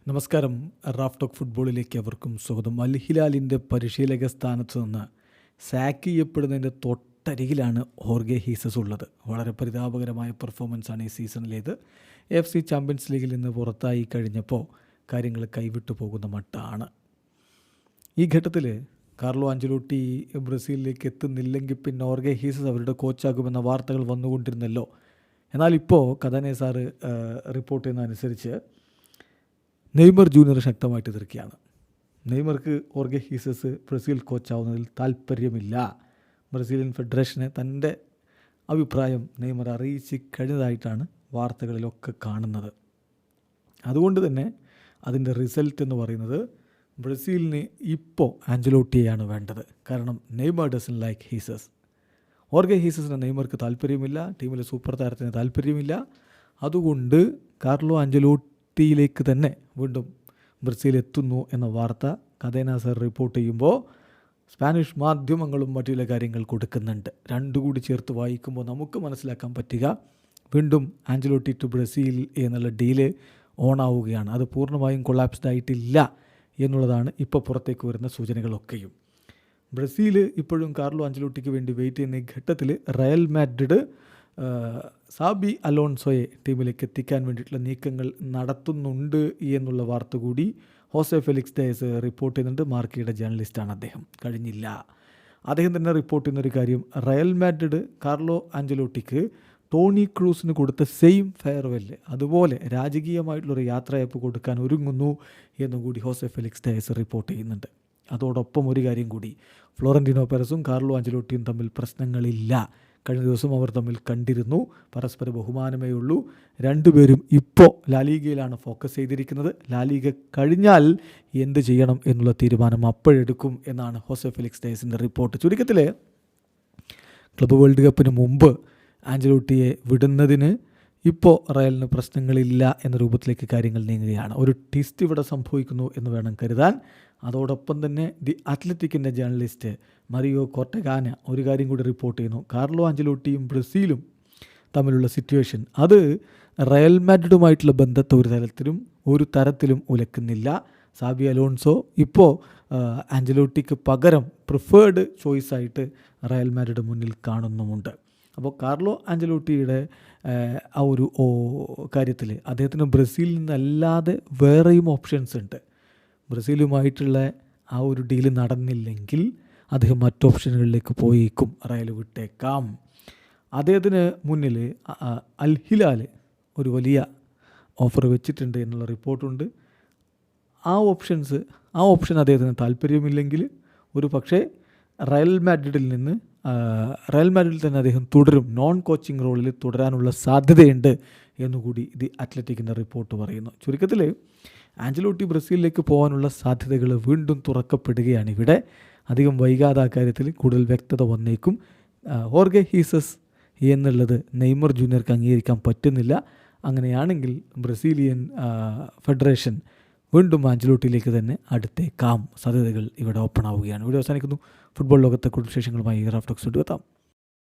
നമസ്കാരം. Raf talk ഫുട്ബോളിലേക്ക് അവർക്കും സ്വാഗതം. അൽ ഹിലാലിൻ്റെ പരിശീലക സ്ഥാനത്ത് നിന്ന് സാക്ക് ചെയ്യപ്പെടുന്നതിൻ്റെ തൊട്ടരികിലാണ് ഹോർഗെ ഹീസസ് ഉള്ളത്. വളരെ പരിതാപകരമായ പെർഫോമൻസാണ് ഈ സീസണിലേത്. FC ചാമ്പ്യൻസ് ലീഗിൽ നിന്ന് പുറത്തായി കഴിഞ്ഞപ്പോൾ കാര്യങ്ങൾ കൈവിട്ടു പോകുന്ന മട്ടാണ്. ഈ ഘട്ടത്തിൽ കാർലോ ആഞ്ചലോട്ടി ബ്രസീലിലേക്ക് എത്തുന്നില്ലെങ്കിൽ പിന്നെ ഹോർഗെ ഹീസസ് അവരുടെ കോച്ചാകുമെന്ന വാർത്തകൾ വന്നുകൊണ്ടിരുന്നല്ലോ. എന്നാൽ ഇപ്പോൾ കഥനെ സാറ് റിപ്പോർട്ട് ചെയ്യുന്നതനുസരിച്ച് നെയ്മർ ജൂനിയർ ശക്തമായിട്ട് എതിർക്കുകയാണ്. നെയ്മർക്ക് ഹോർഗെ ഹീസസ് ബ്രസീൽ കോച്ചാവുന്നതിൽ താല്പര്യമില്ല. ബ്രസീലിയൻ ഫെഡറേഷനെ തൻ്റെ അഭിപ്രായം നെയ്മർ അറിയിച്ച് കഴിഞ്ഞതായിട്ടാണ് വാർത്തകളിലൊക്കെ കാണുന്നത്. അതുകൊണ്ട് തന്നെ അതിൻ്റെ റിസൾട്ട് എന്ന് പറയുന്നത് ബ്രസീലിന് ഇപ്പോൾ ആഞ്ചലോട്ടിയെയാണ് വേണ്ടത്. കാരണം നെയ്മർ ഡസൻ ലൈക്ക് ഹീസസ്. ഹോർഗെ ഹീസസിന് നെയ്മർക്ക് താല്പര്യമില്ല, ടീമിലെ സൂപ്പർ താരത്തിന് താല്പര്യമില്ല. അതുകൊണ്ട് കാർലോ ആഞ്ചലോട്ടിയിലേക്ക് തന്നെ വീണ്ടും ബ്രസീൽ എത്തുന്നു എന്ന വാർത്ത കഥേന സർ റിപ്പോർട്ട് ചെയ്യുമ്പോൾ സ്പാനിഷ് മാധ്യമങ്ങളും മറ്റു ചില കാര്യങ്ങൾ കൊടുക്കുന്നുണ്ട്. രണ്ടു കൂടി ചേർത്ത് വായിക്കുമ്പോൾ നമുക്ക് മനസ്സിലാക്കാൻ പറ്റുക വീണ്ടും ആഞ്ചലോട്ടി ടു ബ്രസീൽ എന്നുള്ള ഡീല് ഓണാവുകയാണ്. അത് പൂർണ്ണമായും കൊളാപ്സ്ഡ് ആയിട്ടില്ല എന്നുള്ളതാണ് ഇപ്പോൾ പുറത്തേക്ക് വരുന്ന സൂചനകളൊക്കെയും. ബ്രസീൽ ഇപ്പോഴും കാർലോ ആഞ്ചലോട്ടിക്ക് വേണ്ടി വെയിറ്റ് ചെയ്യുന്ന ഈ ഘട്ടത്തിൽ റയൽ മാഡ്രിഡ് സാബി അലോൺസോയെ ടീമിലേക്ക് എത്തിക്കാൻ വേണ്ടിയിട്ടുള്ള നീക്കങ്ങൾ നടത്തുന്നുണ്ട് എന്നുള്ള വാർത്ത കൂടി ഹോസെ ഫെലിക്സ് ഡയസ് റിപ്പോർട്ട് ചെയ്യുന്നുണ്ട്. മാർക്കയുടെ ജേർണലിസ്റ്റാണ് അദ്ദേഹം. കഴിഞ്ഞില്ല. അദ്ദേഹം തന്നെ റിപ്പോർട്ട് ചെയ്യുന്നൊരു കാര്യം, റയൽ മാഡ്രിഡ് കാർലോ ആഞ്ചലോട്ടിക്ക് ടോണി ക്രൂസിന് കൊടുത്ത സെയിം ഫെയർവെല്ല് അതുപോലെ രാജകീയമായിട്ടുള്ളൊരു യാത്രയപ്പ് കൊടുക്കാൻ ഒരുങ്ങുന്നു എന്നും കൂടി ഹോസെ ഫെലിക്സ് ഡയസ് റിപ്പോർട്ട് ചെയ്യുന്നുണ്ട്. അതോടൊപ്പം ഒരു കാര്യം കൂടി, ഫ്ലോറന്റീനോ പെരസും കാർലോ ആഞ്ചലോട്ടിയും തമ്മിൽ പ്രശ്നങ്ങളില്ല. കഴിഞ്ഞ ദിവസം അവർ തമ്മിൽ കണ്ടിരുന്നു. പരസ്പര ബഹുമാനമേ ഉള്ളൂ. രണ്ടുപേരും ഇപ്പോൾ ലാലീഗയിലാണ് ഫോക്കസ് ചെയ്തിരിക്കുന്നത്. ലാലീഗ കഴിഞ്ഞാൽ എന്ത് ചെയ്യണം എന്നുള്ള തീരുമാനം അപ്പോഴെടുക്കും എന്നാണ് ഹോസെ ഫെലിക്സ് ഡയസിൻ്റെ റിപ്പോർട്ട്. ചുരുക്കത്തിൽ ക്ലബ്ബ് വേൾഡ് കപ്പിന് മുമ്പ് ആഞ്ചലോട്ടിയെ വിടുന്നതിന് ഇപ്പോൾ റയലിന് പ്രശ്നങ്ങളില്ല എന്ന രൂപത്തിലേക്ക് കാര്യങ്ങൾ നീങ്ങുകയാണ്. ഒരു ട്വിസ്റ്റ് ഇവിടെ സംഭവിക്കുന്നു എന്ന് വേണം കരുതാൻ. അതോടൊപ്പം തന്നെ ദി അത്ലറ്റിക്കിൻ്റെ ജേർണലിസ്റ്റ് മറിയോ കോർട്ടഗാന ഒരു കാര്യം കൂടി റിപ്പോർട്ട് ചെയ്യുന്നു. കാർലോ ആഞ്ചലോട്ടിയും ബ്രസീലും തമ്മിലുള്ള സിറ്റുവേഷൻ അത് റയൽ മാഡ്രിഡുമായിട്ടുള്ള ബന്ധത്തെ ഒരു തരത്തിലും ഉലക്കുന്നില്ല. സാബി അലോൺസോ ഇപ്പോൾ ആഞ്ചലോട്ടിക്ക് പകരം പ്രിഫേർഡ് ചോയ്സായിട്ട് റയൽ മാഡ്രിഡ് മുന്നിൽ കാണുന്നുമുണ്ട്. അപ്പോൾ കാർലോ ആഞ്ചലോട്ടിയുടെ ആ ഒരു കാര്യത്തിൽ അദ്ദേഹത്തിന് ബ്രസീലിൽ നിന്നല്ലാതെ വേറെയും ഓപ്ഷൻസ് ഉണ്ട്. ബ്രസീലുമായിട്ടുള്ള ആ ഒരു ഡീല് നടന്നില്ലെങ്കിൽ അദ്ദേഹം മറ്റ് ഓപ്ഷനുകളിലേക്ക് പോയേക്കും, റയൽ വിട്ടേക്കാം. അദ്ദേഹത്തിന് മുന്നിൽ അൽ ഹിലാൽ ഒരു വലിയ ഓഫർ വെച്ചിട്ടുണ്ട് എന്നുള്ള റിപ്പോർട്ടുണ്ട്. ആ ഓപ്ഷൻ അദ്ദേഹത്തിന് താല്പര്യമില്ലെങ്കിൽ ഒരു പക്ഷേ റയൽ മാഡ്രിഡിൽ തന്നെ അദ്ദേഹം തുടരും, നോൺ കോച്ചിങ് റോളിൽ തുടരാനുള്ള സാധ്യതയുണ്ട് എന്നുകൂടി ദി അത്ലറ്റിക്കിൻ്റെ റിപ്പോർട്ട് പറയുന്നു. ചുരുക്കത്തിൽ ആഞ്ചലോട്ടി ബ്രസീലിലേക്ക് പോകാനുള്ള സാധ്യതകൾ വീണ്ടും തുറക്കപ്പെടുകയാണ്. ഇവിടെ അധികം വൈകാതെ ആ കാര്യത്തിൽ കൂടുതൽ വ്യക്തത വന്നേക്കും. ഹോർഗെ ഹീസസ് എന്നുള്ളത് നെയ്മർ ജൂനിയർക്ക് അംഗീകരിക്കാൻ പറ്റുന്നില്ല. അങ്ങനെയാണെങ്കിൽ ബ്രസീലിയൻ ഫെഡറേഷൻ വീണ്ടും ആഞ്ചലോട്ടിയിലേക്ക് തന്നെ അടുത്തേക്കാം. സാധ്യതകൾ ഇവിടെ ഓപ്പൺ ആവുകയാണ്. ഇവിടെ അവസാനിക്കുന്നു. ഫുട്ബോൾ ലോകത്തെ കൂടുതൽ വിശേഷങ്ങളുമായി റാഫ് ടോക്സ് എത്താം.